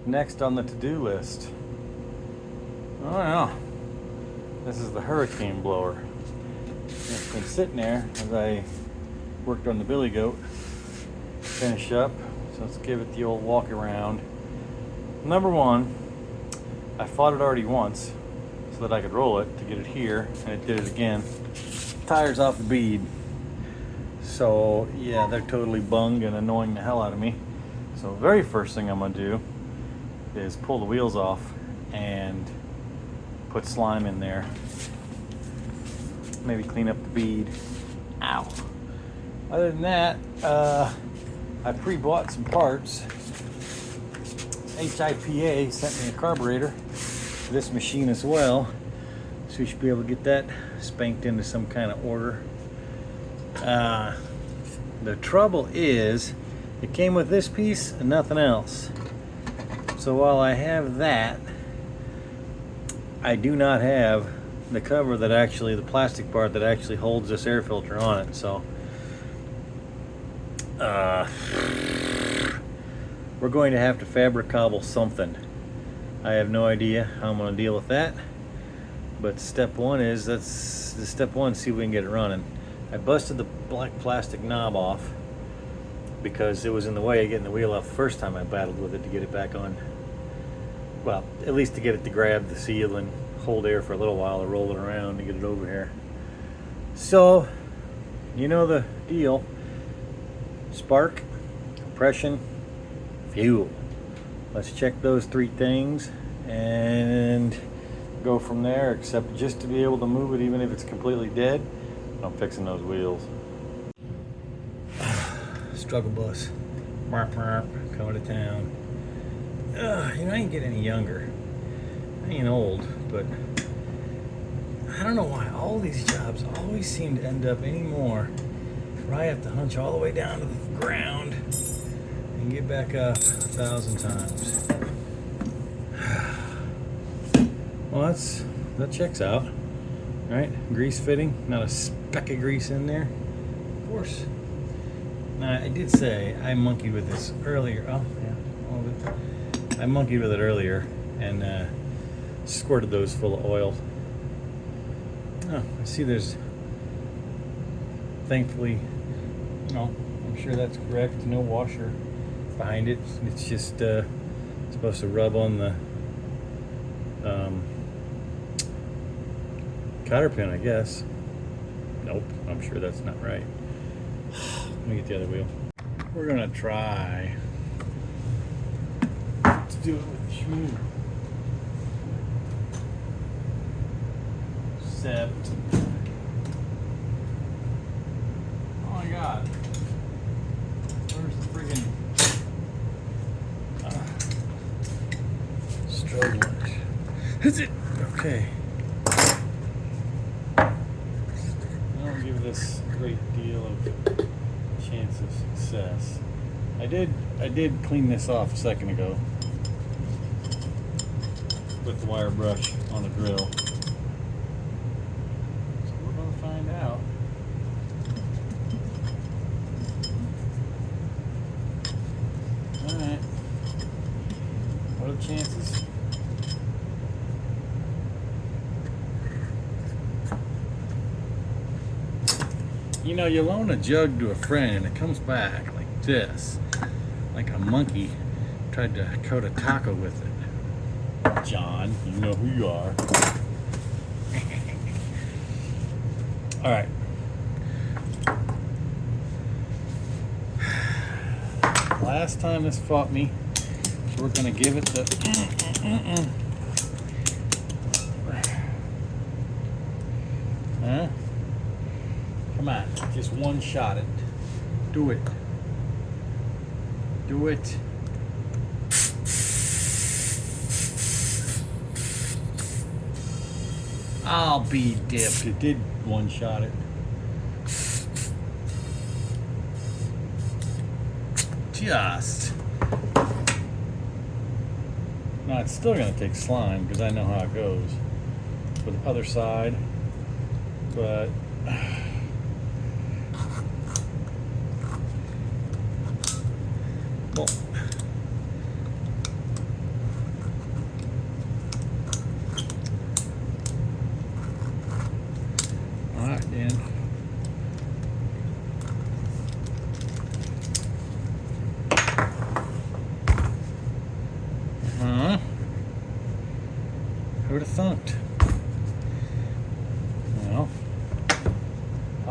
next on the to-do list? Oh yeah, this is the hurricane blower. It's been sitting there as I worked on the billy goat, finish up. So let's give it the old walk around. Number one, I fought it already once so that I could roll it to get it here, and it did it again. Tires off the bead. So yeah, they're totally bunged and annoying the hell out of me. So very first thing I'm gonna do is pull the wheels off and put slime in there. Maybe clean up the bead. Ow. Other than that, I pre-bought some parts. HIPA sent me a carburetor for this machine as well. So we should be able to get that spanked into some kind of order. The trouble is, it came with this piece and nothing else. So while I have that, I do not have the cover that actually, the plastic part that actually holds this air filter on it. So we're going to have to fabric cobble something. I have no idea how I'm going to deal with that. But step one is, see if we can get it running. I busted the black plastic knob off because it was in the way of getting the wheel off the first time I battled with it to get it back on. Well, at least to get it to grab the seal and hold air for a little while to roll it around to get it over here. So, you know the deal. Spark, compression, fuel. Let's check those three things and go from there, except just to be able to move it even if it's completely dead. I'm fixing those wheels. Struggle bus. Coming to town. You know, I ain't getting any younger. I ain't old, but I don't know why all these jobs always seem to end up anymore where I have to hunch all the way down to the ground and get back up 1,000 times. Well, that checks out, right? Grease fitting, not a speck of grease in there. Of course. Now, I did say I monkeyed with this earlier. Oh, yeah, all of it. I monkeyed with it earlier and squirted those full of oil. Oh, I see there's, thankfully, no, I'm sure that's correct, no washer behind it. It's just supposed to rub on the cotter pin, I guess. Nope, I'm sure that's not right. Let me get the other wheel. We're gonna try to do it with the schmoo. Except, oh my god, where's the friggin' strobe light? Is it? Okay. I don't give this a great deal of chance of success. I did clean this off a second ago with the wire brush on the drill. So we're gonna find out. Alright. What are the chances? You know, you loan a jug to a friend and it comes back like this, like a monkey tried to coat a taco with it. John, you know who you are. All right. Last time this fought me, so we're gonna give it the Huh? Come on, just one shot it. Do it. Do it. I'll be dipped. It did one shot it. Just. Now it's still gonna take slime because I know how it goes for the other side, but well,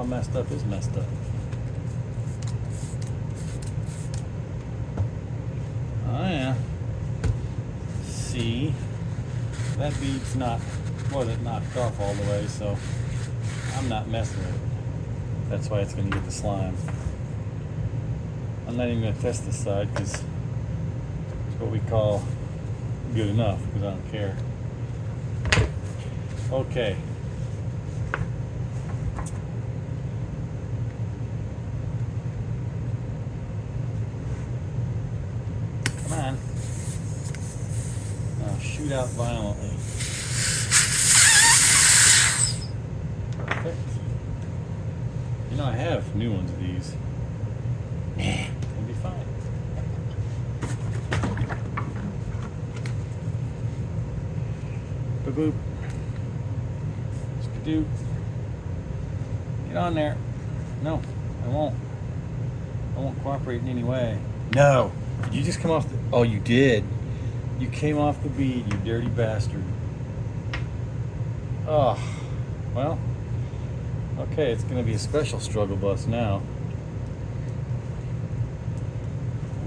messed up is messed up. Oh yeah. See, that bead's wasn't knocked off all the way, so I'm not messing with it. That's why it's going to get the slime. I'm not even going to test this side because it's what we call good enough, because I don't care. Okay. Come on. Now shoot out violently. Perfect. You know, I have new ones of these. It'll be fine. Boop boop. Skidoo. Get on there. No, I won't. I won't cooperate in any way. No. Did you just come off the... Oh, you did. You came off the bead, you dirty bastard. Oh, well. Okay, it's going to be a special struggle bus now.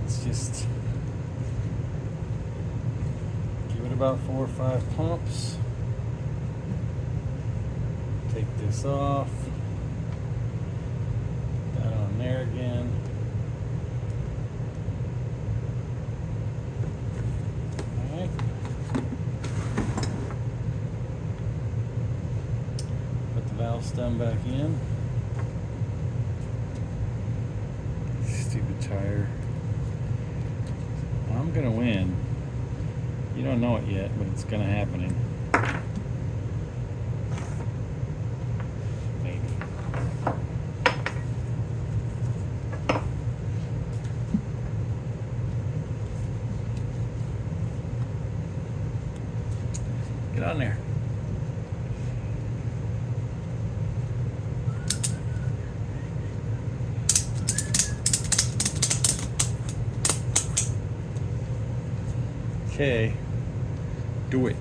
Let's just give it about 4 or 5 pumps. Take this off. Put that on there again. Alright. Put the valve stem back in. Stupid tire. I'm gonna win. You don't know it yet, but it's gonna happen. Maybe. Get on there. Okay, do it.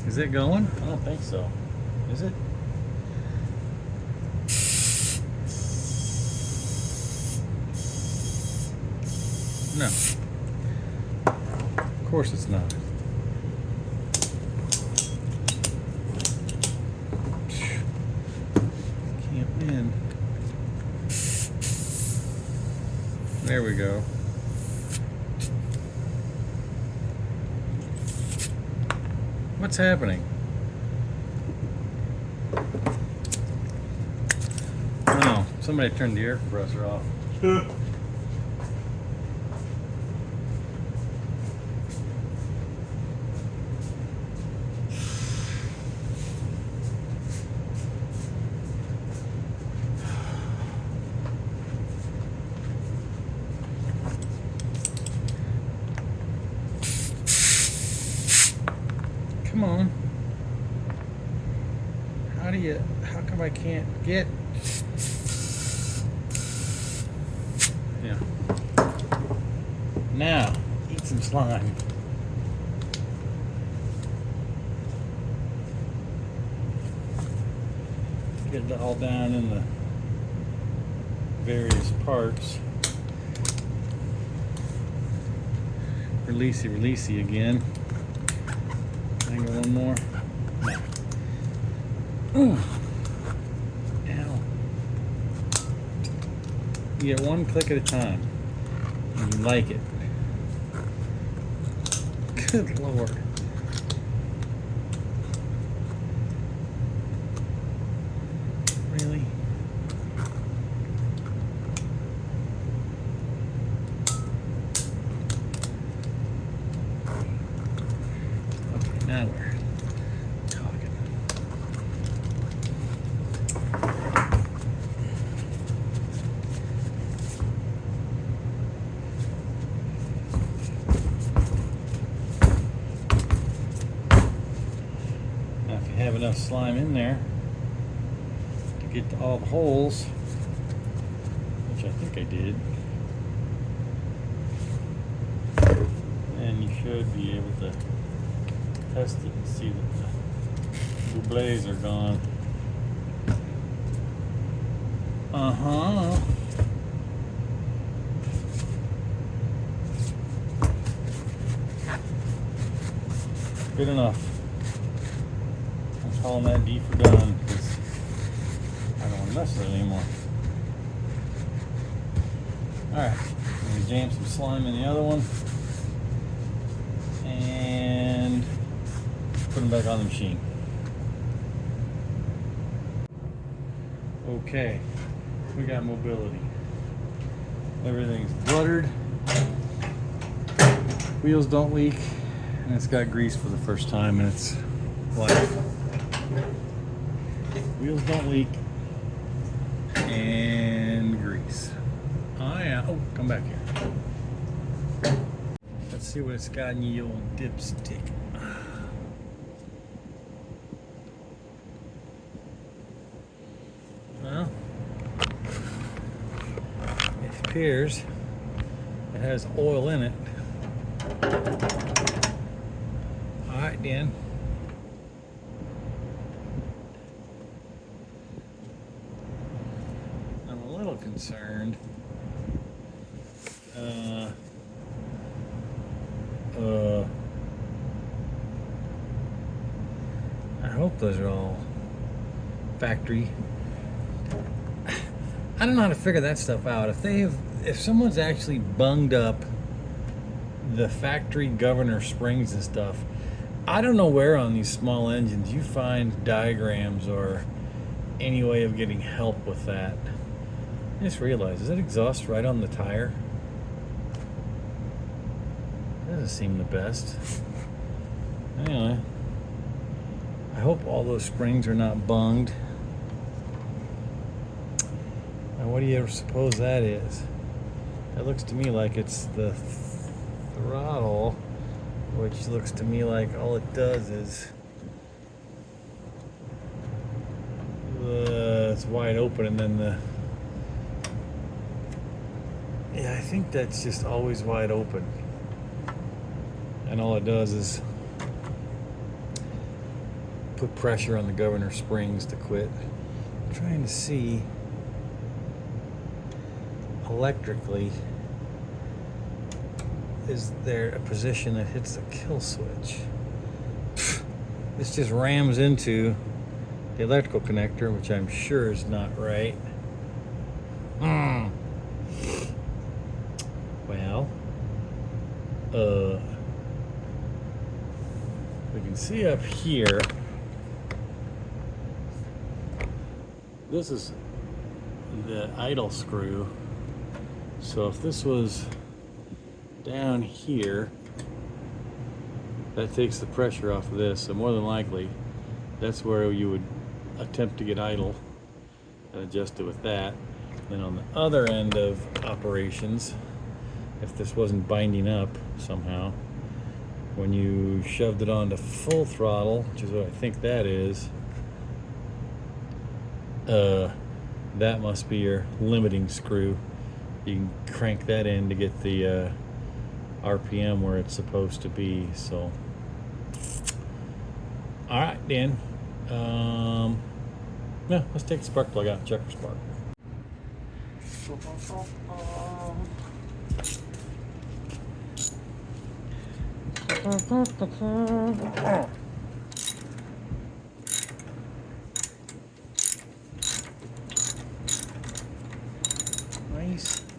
Is it going? I don't think so. Is it? No. Of course it's not. In. There we go. What's happening? Oh, somebody turned the air compressor off. Come on. How come I can't get? Yeah. Now, eat some slime. Get it all down in the various parts. Releasey, releasey again. I got one more. No. Ooh. Ow. You get one click at a time. And you like it. Good Lord. Really? Okay, now we're talking. Now if you have enough slime in there to get to all the holes, which I think I did, should be able to test it and see that the doublés are gone. Good enough. I'm calling that D for done because I don't want to mess with it anymore. Alright, I'm going to jam some slime in the other one and put them back on the machine. Okay, we got mobility. Everything's bluttered. Wheels don't leak, and it's got grease for the first time in its life. Wheels don't leak, and grease. Oh yeah, oh, come back here. Let's see what it's got in the old dipstick. Well, it appears it has oil in it. Alright then. I'm a little concerned. I hope those are all factory. I don't know how to figure that stuff out. If someone's actually bunged up the factory governor springs and stuff, I don't know where on these small engines you find diagrams or any way of getting help with that. I just realized, is that exhaust right on the tire? That doesn't seem the best. Anyway, I hope all those springs are not bunged. Now, what do you suppose that is? That looks to me like it's the throttle, which looks to me like all it does is it's wide open, and then yeah, I think that's just always wide open, and all it does is put pressure on the governor springs to quit. I'm trying to see electrically, is there a position that hits the kill switch? This just rams into the electrical connector, which I'm sure is not right. Well, we can see up here, this is the idle screw. So if this was down here, that takes the pressure off of this, so more than likely that's where you would attempt to get idle and adjust it with that. Then on the other end of operations, if this wasn't binding up somehow, when you shoved it onto full throttle, which is what I think that is, that must be your limiting screw. You can crank that in to get the RPM where it's supposed to be. So, all right, then. Yeah, let's take the spark plug out and check for spark.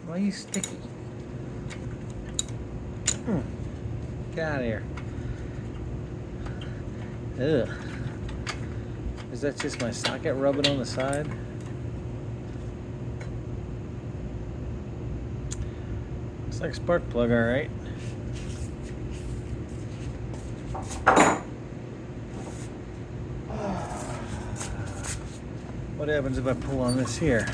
Why are you sticky? Get out of here. Ugh. Is that just my socket rubbing on the side? Looks like a spark plug, all right. What happens if I pull on this here?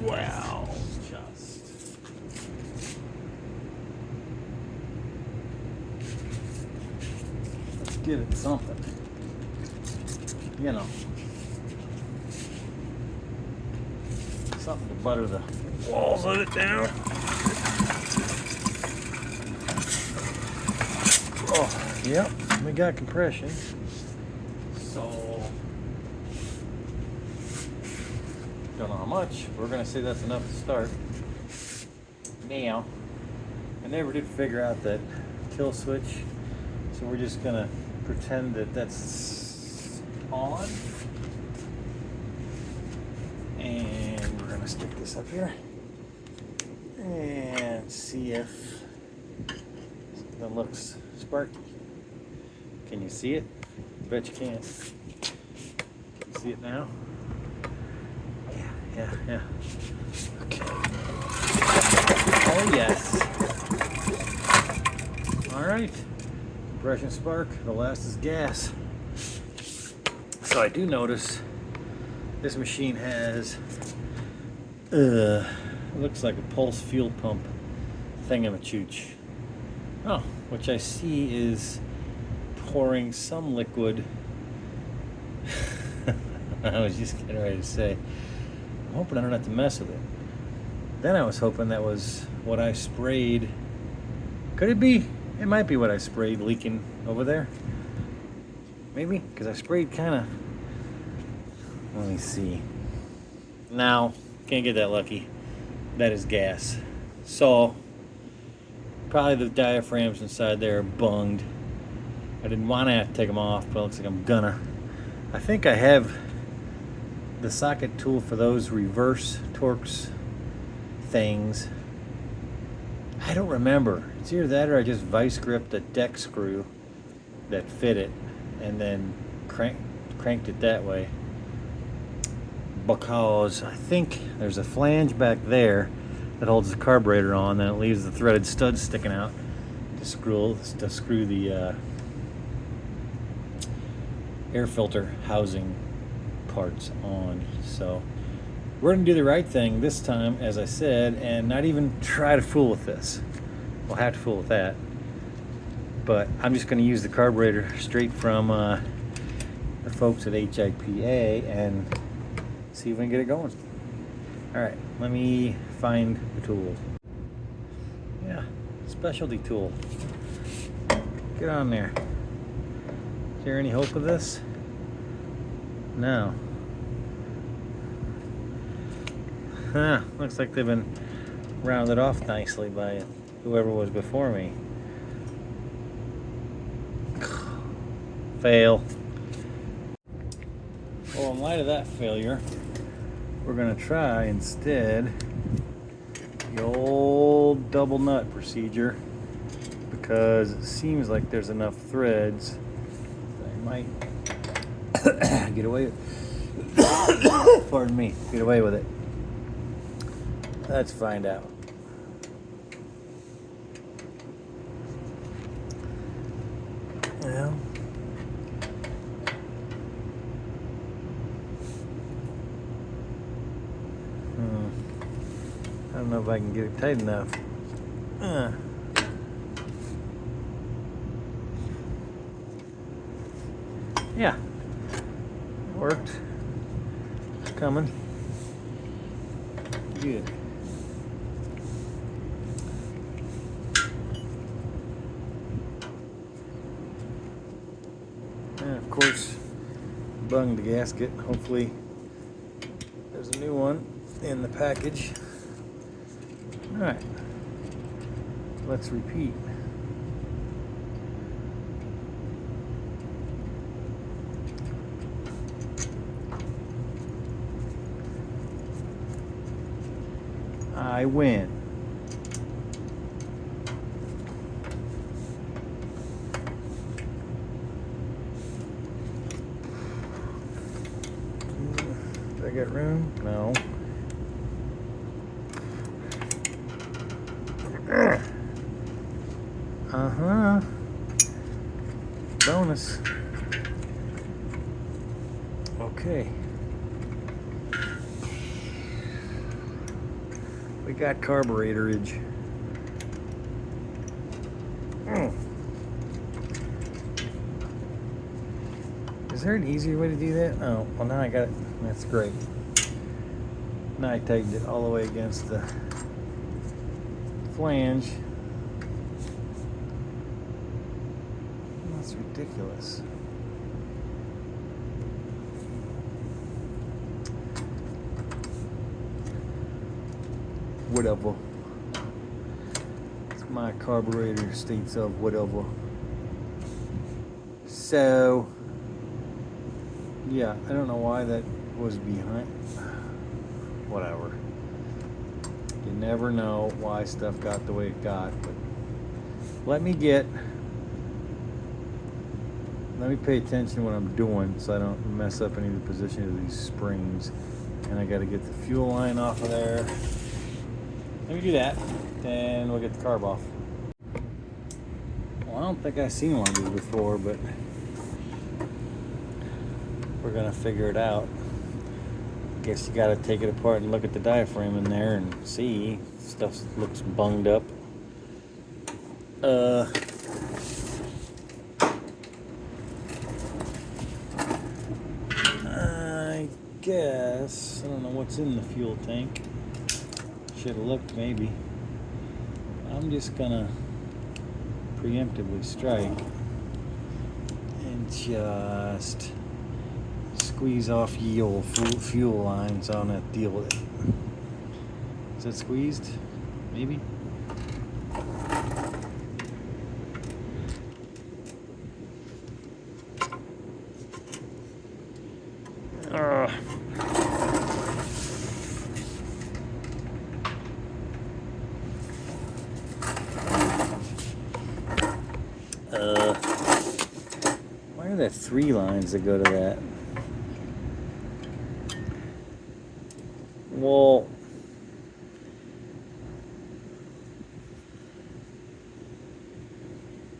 Wow, let's give it something. You know, something to butter the walls of it down. Oh, yep, we got compression. So, don't know how much. We're gonna say that's enough to start. Now, I never did figure out that kill switch, so we're just gonna pretend that that's on. And we're gonna stick this up here and see if something looks sparky. Can you see it? I bet you can't. Can you see it now? Yeah. Okay. Oh yes. All right. Compression spark. The last is gas. So I do notice this machine has it looks like a pulse fuel pump thingamachooch. Oh, which I see is pouring some liquid. I was just getting ready to say, I'm hoping I don't have to mess with it. Then I was hoping that was what I sprayed. Could it be? It might be what I sprayed leaking over there. Maybe, because I sprayed kind of. Let me see. Now, can't get that lucky. That is gas. So, probably the diaphragms inside there are bunged. I didn't want to have to take them off, but it looks like I'm gonna. I think I have the socket tool for those reverse Torx things. I don't remember. It's either that or I just vice gripped a deck screw that fit it and then cranked it that way. Because I think there's a flange back there that holds the carburetor on, then it leaves the threaded stud sticking out to screw the air filter housing parts on. So we're gonna do the right thing this time, as I said, and not even try to fool with this. We'll have to fool with that, but I'm just gonna use the carburetor straight from the folks at HIPA and see if we can get it going. All right, let me find the tool. Yeah, specialty tool. Get on there. Is there any hope of this? No. Looks like they've been rounded off nicely by whoever was before me. Fail. Well, in light of that failure, we're gonna try instead the old double nut procedure, because it seems like there's enough threads that I might get away with. Pardon me, get away with it. Let's find out. Well, I don't know if I can get it tight enough. Yeah, it worked. It's coming. Good. And of course, bunged the gasket. Hopefully, there's a new one in the package. All right, let's repeat. I win. Do I got room? No. Uh-huh. Bonus. Okay. We got carburetorage. Is there an easier way to do that? Oh, well now I got it. That's great. Now I tightened it all the way against the flange. That's ridiculous. Whatever. It's my carburetor states of whatever. So, yeah, I don't know why that was behind. Whatever. You never know why stuff got the way it got, but let me pay attention to what I'm doing so I don't mess up any of the position of these springs. And I got to get the fuel line off of there. Let me do that, then we'll get the carb off. Well, I don't think I've seen one of these before, but we're gonna figure it out. Guess you gotta take it apart and look at the diaphragm in there and see. Stuff looks bunged up. I guess, I don't know what's in the fuel tank. Should have looked maybe. I'm just gonna preemptively strike and just squeeze off ye old fuel lines on that deal with it. Is that squeezed? Maybe? Why are there 3 lines that go to that? Well,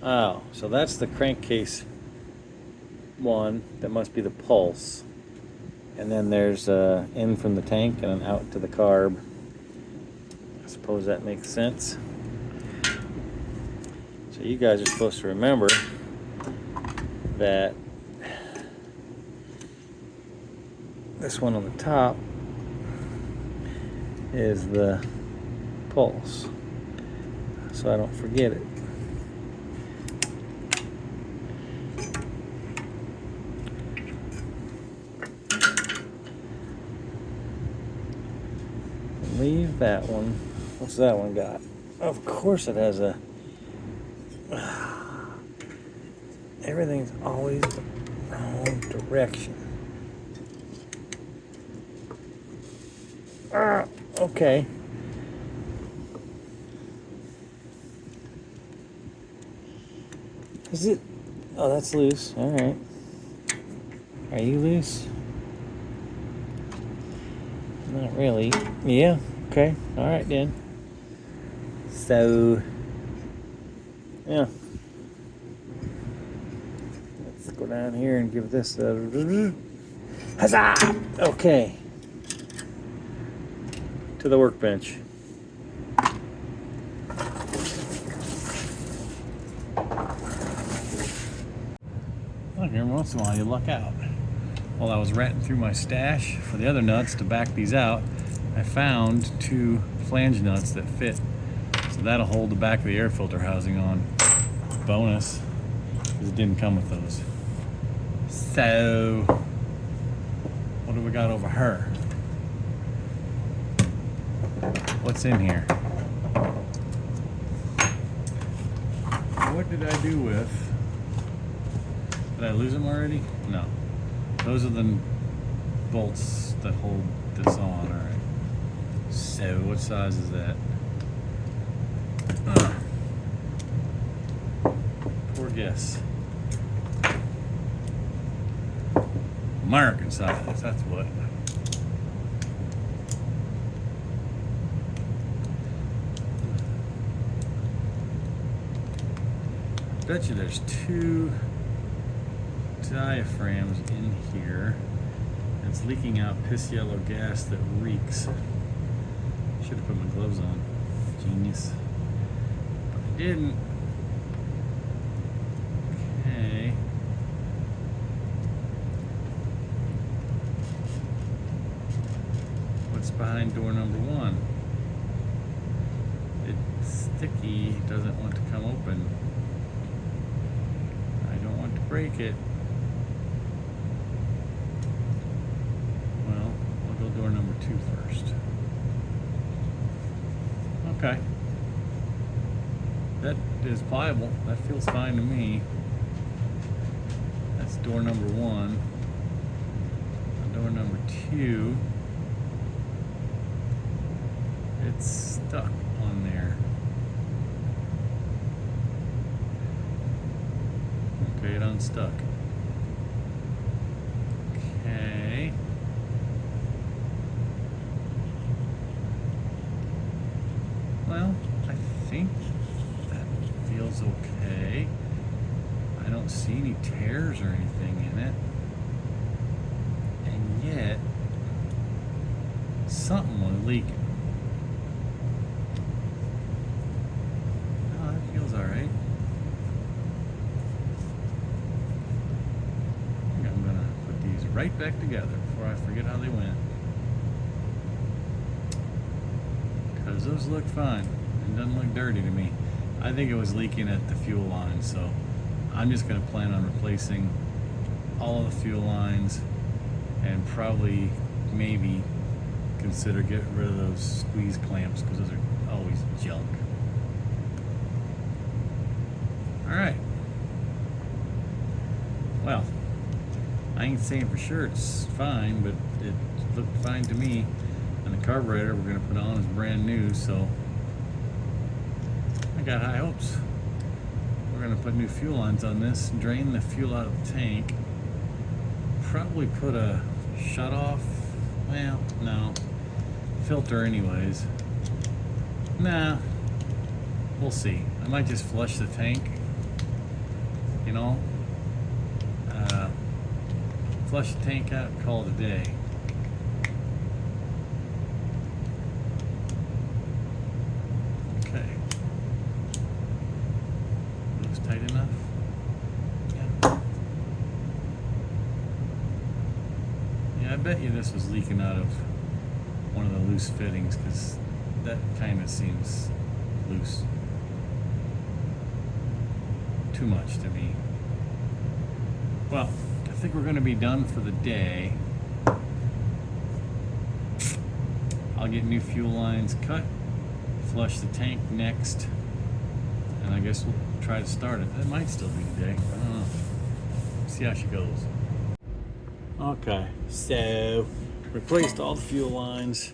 oh, so that's the crankcase one. That must be the pulse. And then there's in from the tank and then out to the carb. I suppose that makes sense. So you guys are supposed to remember that this one on the top is the pulse, so I don't forget it. Leave that one. What's that one got? Of course it has a... Everything's always the wrong direction. Okay. Is it? Oh, that's loose. All right. Are you loose? Not really. Yeah. Okay. All right then. So, yeah. Let's go down here and give this a huzzah! Okay. To the workbench. Well, every once in a while you luck out. While I was ratting through my stash for the other nuts to back these out, I found 2 flange nuts that fit. So that'll hold the back of the air filter housing on. Bonus, because it didn't come with those. So, what do we got over here? What's in here? What did I do with? Did I lose them already? No. Those are the bolts that hold this on. All right. So, what size is that? Poor guess. American size, that's what. Bet you there's 2 diaphragms in here. It's leaking out piss yellow gas that reeks. Should have put my gloves on. Genius. But I didn't. Okay. What's behind door number 1? It's sticky, doesn't want to come open. I don't break it. Well, I'll go door number 2 first. Okay. That is pliable. That feels fine to me. That's door number 1. Door number 2. It's stuck on there. Okay, it unstuck. Okay. Well, I think that feels okay. I don't see any tears or anything in it. And yet, something was leaking. Oh, that feels alright. I think I'm gonna put these right back together before I forget how they went. Because those look fine. It doesn't look dirty to me. I think it was leaking at the fuel line, so I'm just gonna plan on replacing all of the fuel lines and probably maybe consider getting rid of those squeeze clamps because those are always junk. Alright. Well, I ain't saying for sure it's fine, but it looked fine to me. And the carburetor we're going to put on is brand new, so I got high hopes. We're going to put new fuel lines on this, drain the fuel out of the tank, probably put a shut off, well, no, filter anyways. Nah, we'll see. I might just flush the tank, you know, flush the tank out and call it a day. Okay. Looks tight enough. Yeah. Yeah, I bet you this was leaking out of one of the loose fittings because that kind of seems loose. Too much to me. Well, I think we're going to be done for the day. I'll get new fuel lines cut, flush the tank next, and I guess we'll try to start it. That might still be today. I don't know. See how she goes. Okay, so replaced all the fuel lines.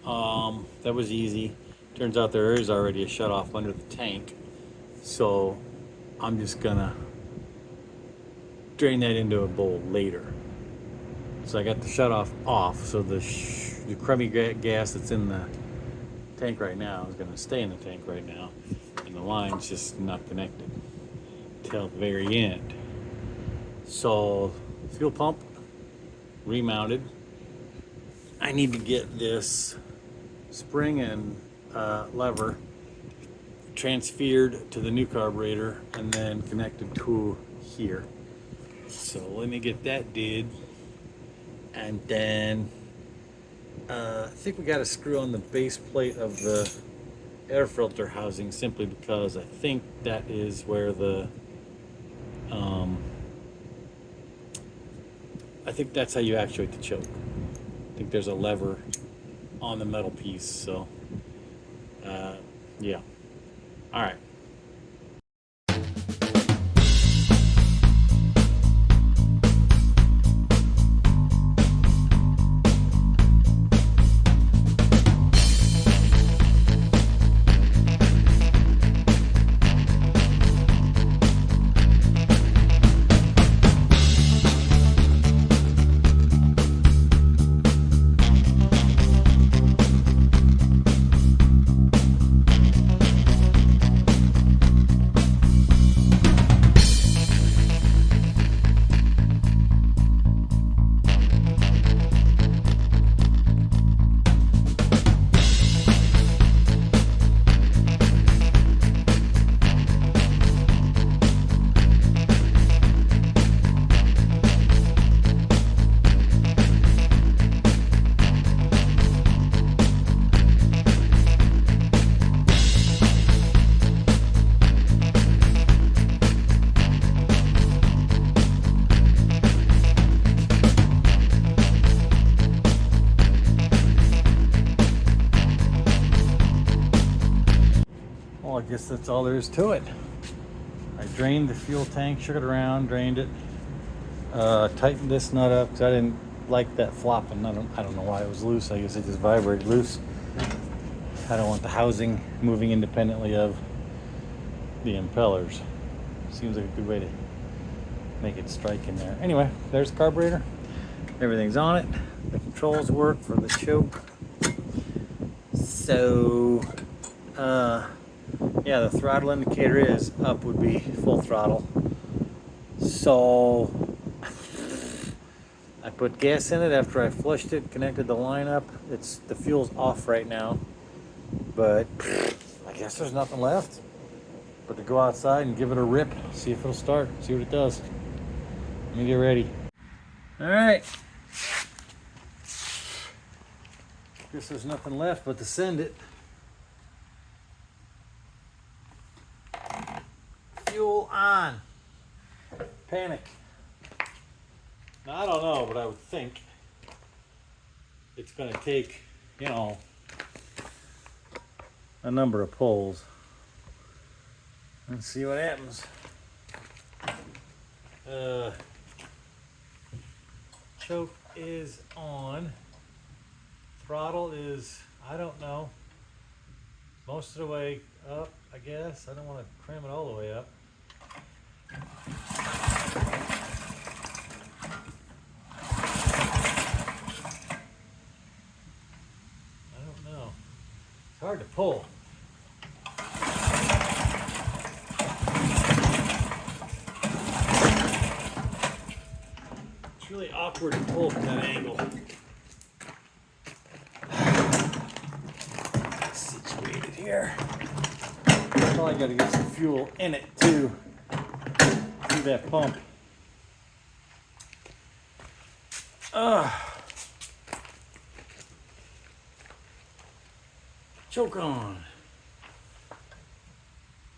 That was easy. Turns out there is already a shutoff under the tank, so I'm just gonna drain that into a bowl later. So I got the shutoff off, so the crummy gas that's in the tank right now is gonna stay in the tank right now, and the line's just not connected till the very end. So fuel pump remounted. I need to get this spring and lever transferred to the new carburetor and then connected to here. So let me get that did, and then I think we got to screw on the base plate of the air filter housing, simply because I think that is where the I think that's how you actuate the choke. I think there's a lever on the metal piece, so yeah. All right. I guess that's all there is to it. I drained the fuel tank, shook it around, drained it, tightened this nut up because I didn't like that flopping. I don't know why it was loose. I guess it just vibrated loose. I don't want the housing moving independently of the impellers. Seems like a good way to make it strike in there. Anyway, there's the carburetor. Everything's on it. The controls work for the choke. So, yeah, the throttle indicator is up, would be full throttle. So, I put gas in it after I flushed it, connected the line up. The fuel's off right now, but I guess there's nothing left but to go outside and give it a rip, see if it'll start, see what it does. Let me get ready. All right. Guess there's nothing left but to send it. Fuel on. Panic. Now, I don't know, but I would think it's going to take, you know, a number of pulls. Let's see what happens. Choke is on. Throttle is, I don't know, most of the way up, I guess. I don't want to cram it all the way up. I don't know. It's hard to pull. It's really awkward to pull from that angle. Situated here. Probably got to get some fuel in it too. Through that pump. Choke on.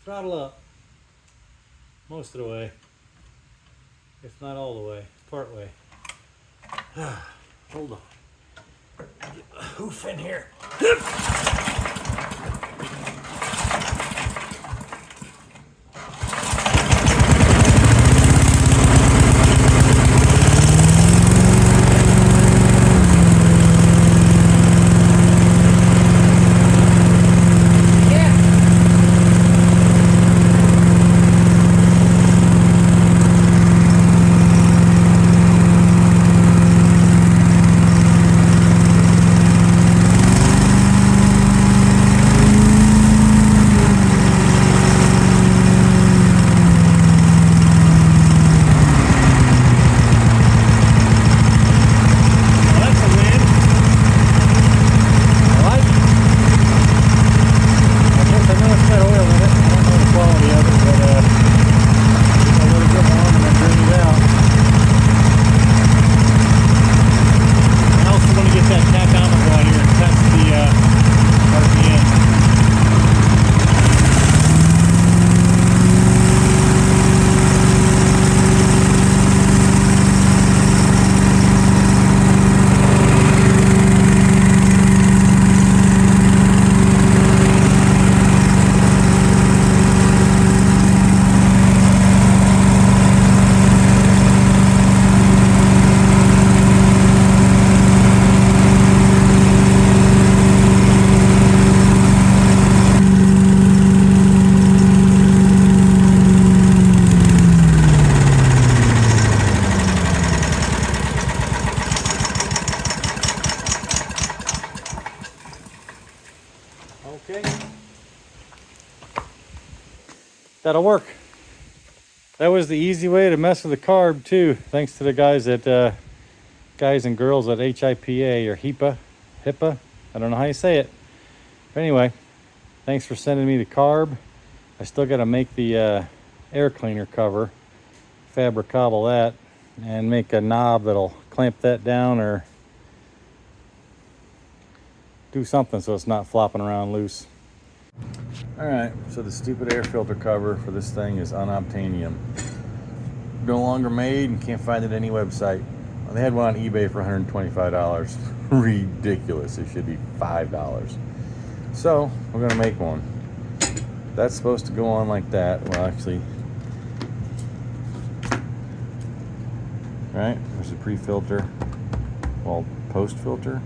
Throttle up. Most of the way. If not all the way. Part way. Hold on. Get the hoof in here. Okay. That'll work. That was the easy way to mess with the carb too. Thanks to the guys guys and girls at HIPA or HIPA. I don't know how you say it. But anyway, thanks for sending me the carb. I still got to make the air cleaner cover, fabric cobble that, and make a knob that'll clamp that down or do something so it's not flopping around loose. All right, so the stupid air filter cover for this thing is unobtainium. No longer made and can't find it any website. They had one on eBay for $125. Ridiculous. It should be $5. So we're gonna make one. that's supposed to go on like that. Well, actually, right, there's a pre-filter, well, post-filter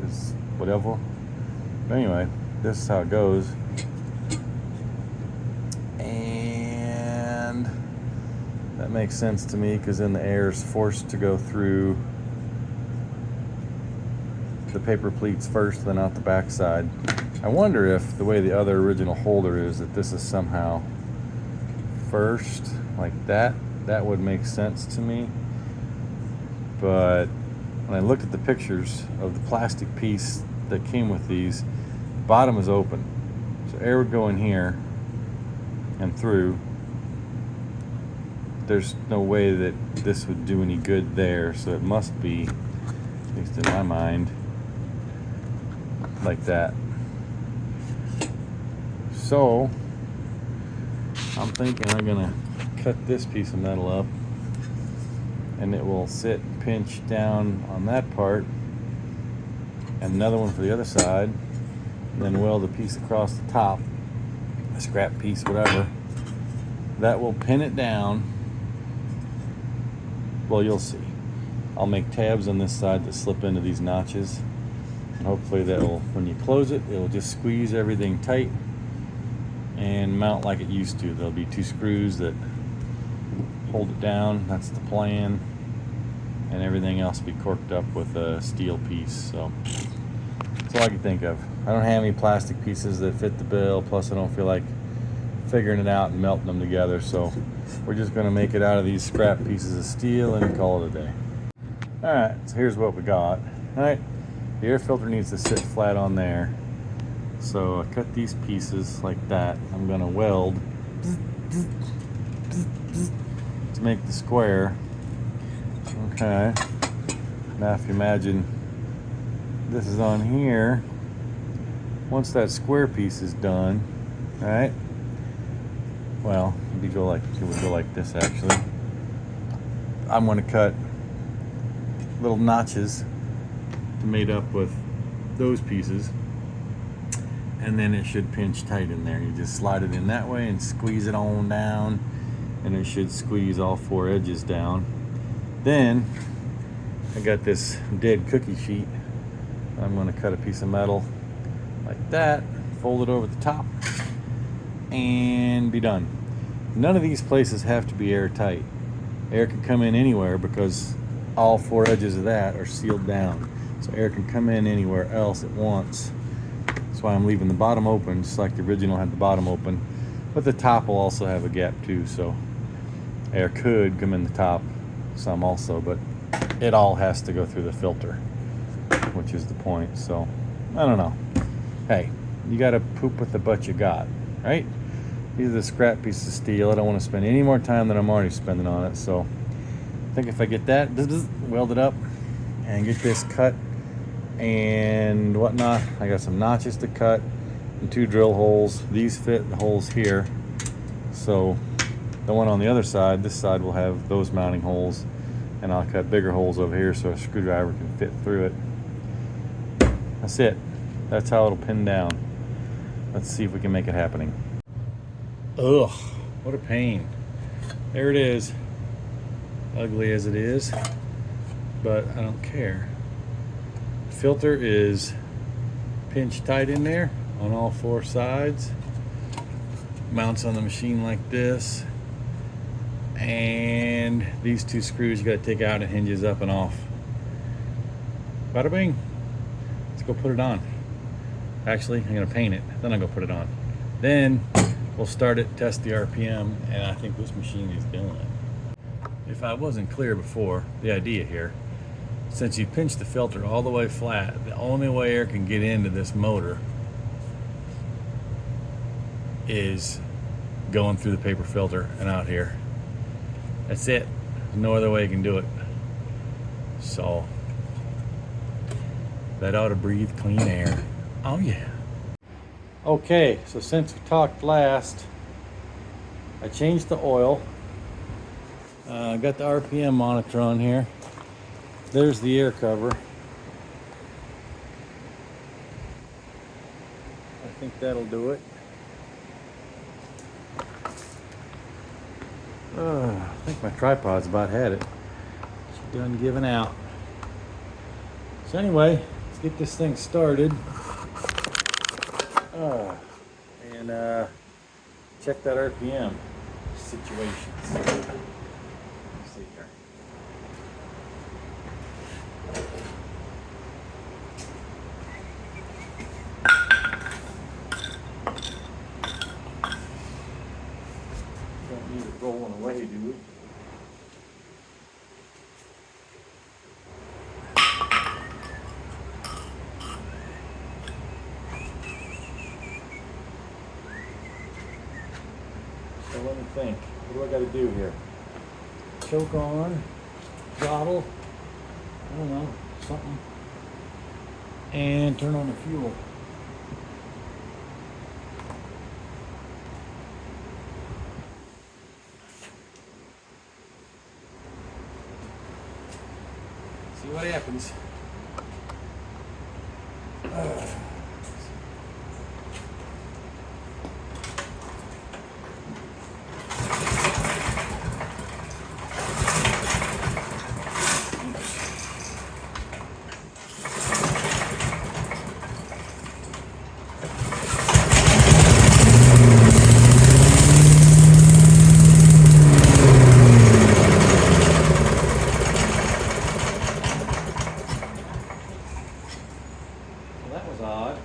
is whatever. But anyway, this is how it goes. And that makes sense to me, because then the air is forced to go through the paper pleats first, then out the back side. I wonder if the way the other original holder is, that this is somehow first, like that. That would make sense to me. But when I looked at the pictures of the plastic piece that came with these, the bottom is open. So air would go in here and through. There's no way that this would do any good there, so it must be, at least in my mind, like that. So I'm thinking I'm gonna cut this piece of metal up, and it will sit pinched down on that part, and another one for the other side, and then weld a piece across the top, a scrap piece, whatever. That will pin it down. Well, you'll see. I'll make tabs on this side that slip into these notches, and hopefully that'll, when you close it, it'll just squeeze everything tight and mount like it used to. There'll be 2 screws that hold it down. That's the plan. And everything else will be corked up with a steel piece. So that's all I can think of. I don't have any plastic pieces that fit the bill, plus I don't feel like figuring it out and melting them together, so we're just going to make it out of these scrap pieces of steel and call it a day. Alright, so here's what we got. Alright, the air filter needs to sit flat on there, so I cut these pieces like that. I'm going to weld to make the square. Okay, now if you imagine this is on here, once that square piece is done, alright, well, it would go like this actually. I'm going to cut little notches made up with those pieces, and then it should pinch tight in there. You just slide it in that way and squeeze it on down, and it should squeeze all 4 edges down. Then I got this dead cookie sheet. I'm going to cut a piece of metal like that, fold it over the top, and be done. None of these places have to be airtight. Air can come in anywhere because all 4 edges of that are sealed down. So air can come in anywhere else it wants. That's why I'm leaving the bottom open, just like the original had the bottom open. But the top will also have a gap too, so air could come in the top some also, but it all has to go through the filter, which is the point. So I don't know. Hey, you gotta poop with the butt you got, right? These are the scrap pieces of steel. I don't want to spend any more time than I'm already spending on it, so I think if I get that weld it up and get this cut and whatnot, I got some notches to cut and 2 drill holes. These fit the holes here, so the one on the other side, this side will have those mounting holes, and I'll cut bigger holes over here so a screwdriver can fit through it. That's it. That's how it'll pin down. Let's see if we can make it happening. Ugh, what a pain. There it is. Ugly as it is, but I don't care. Filter is pinched tight in there on all 4 sides. Mounts on the machine like this. And these 2 screws you gotta take out, and hinges up and off. Bada bing. Let's go put it on. Actually, I'm gonna paint it, then I'll go put it on. Then we'll start it, test the RPM, and I think this machine is doing it. If I wasn't clear before, the idea here, since you pinch the filter all the way flat, the only way air can get into this motor is going through the paper filter and out here. That's it. There's no other way you can do it. So that ought to breathe clean air. Oh yeah. Okay, so since we talked last, I changed the oil. Got the RPM monitor on here. There's the air cover. I think that'll do it. I think my tripod's about had it. She's done giving out. So anyway, let's get this thing started. And check that RPM situation. Let's see here. Don't need it rolling away, do we? So let me think. What do I got to do here? Choke on, throttle, I don't know, something, and turn on the fuel. See what happens. That was odd.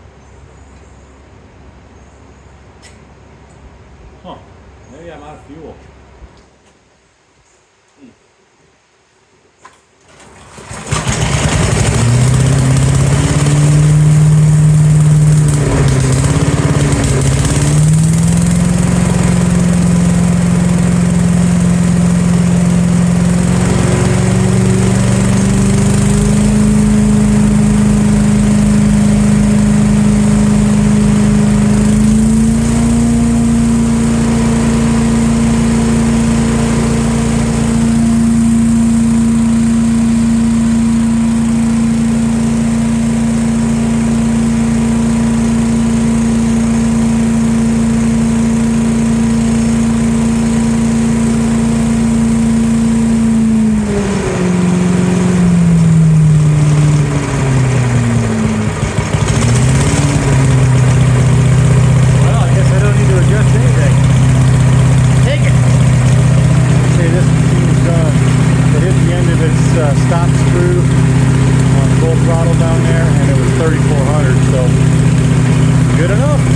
Huh. Maybe I'm out of fuel. Stop screw on full throttle down there, and it was 3,400, so good enough.